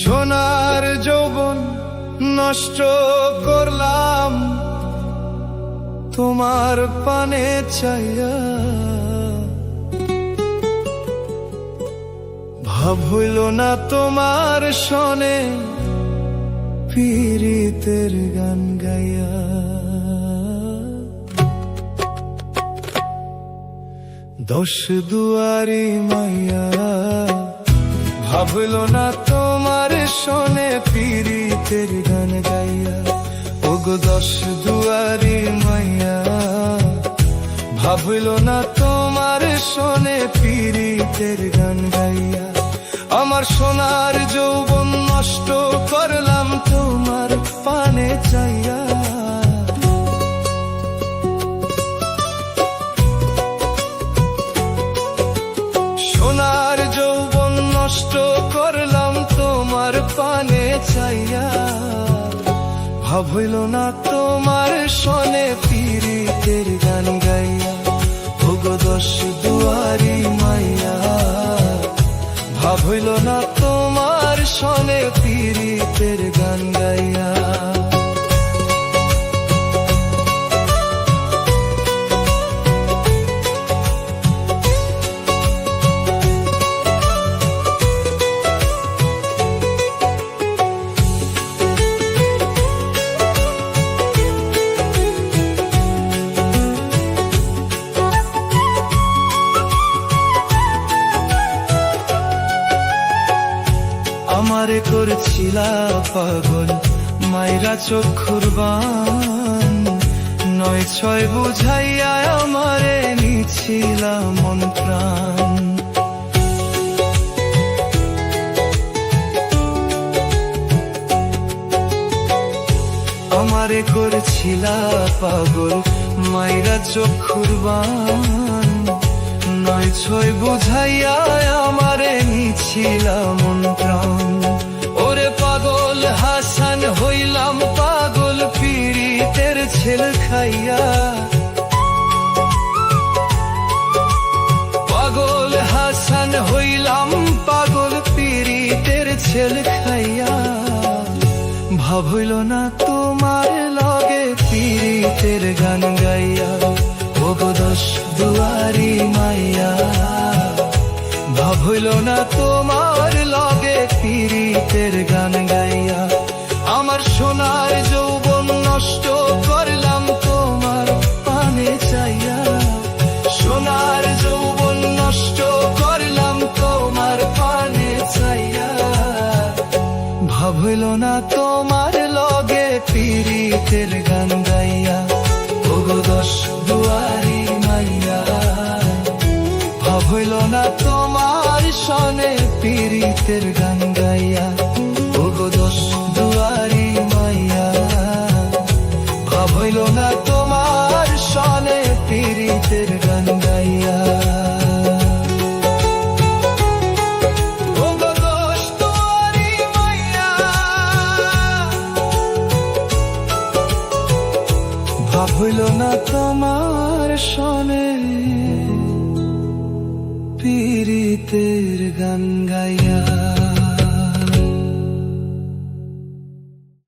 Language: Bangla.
সোনার যৌবন নষ্ট করলাম তোমার পানে চাইয়া, ভাব হইল না তোমার শোনে পীড়িতের গান গাইয়া। দশ দুয়ারি মাইয়া ভাবল না তোমার শোনে পীড়িতের গান গাইয়া। ওগো দশ দুয়ারি মাইয়া ভাবল না তোমার শোনে পীড়িতের গান গাইয়া। আমার সোনার যৌবন নষ্ট করলাম তোমার পানে চাইয়া। সোনার যৌবন নষ্ট করলাম তোমার পানে চাইয়া, ভাব হইল না তোমার শোনে পীড়িতের গান গাইয়া। ওগো দশ দুয়ারি মাইয়া ভাব হইল না তোমার শোনে পীড়িতের গান গাইয়া। আমারে করছিলা পাগল মাইরা চক্ষুর বান, নয় ছয় বুঝাইয়া আমারে নিছিলা মন প্রাণ। আমারে করছিলা পাগল মাইরা চক্ষুর বান, নয় ছয় বুঝাইয়া আমারে নিছিলা মন প্রাণ। ওরে পাগল হাসান হইলাম পাগল পীড়িতের ছেল খাইয়া। পাগল হাসান হইলাম পাগল পীড়িতের ছেল খাইয়া, ভাব হইল না তোমার লগে পীড়িতের গান গাইয়া। ওগো দশ দুয়ারি মাইয়া ভাব হইল না তোমার লগে পীড়িতের গান গাইয়া। আমার সোনার যৌবন নষ্ট করলাম তোমার পানে চাইয়া। সোনার যৌবন নষ্ট করলাম তোমার পানে চাইয়া, ভাব হইল না তোমার লগে পীড়িতের গান গাইয়া। ওগো দশ দুয়ারি মাইয়া ভাব হইল না তোমার শোনে পীড়িতের গান গাইয়া। ওগো দশ দুয়ারি মাইয়া ভাব হইল না তোমার শোনে পীড়িতের গান গাইয়া। ভাব হইল না তোমার শোনে পীড়িতের গান গাইয়া।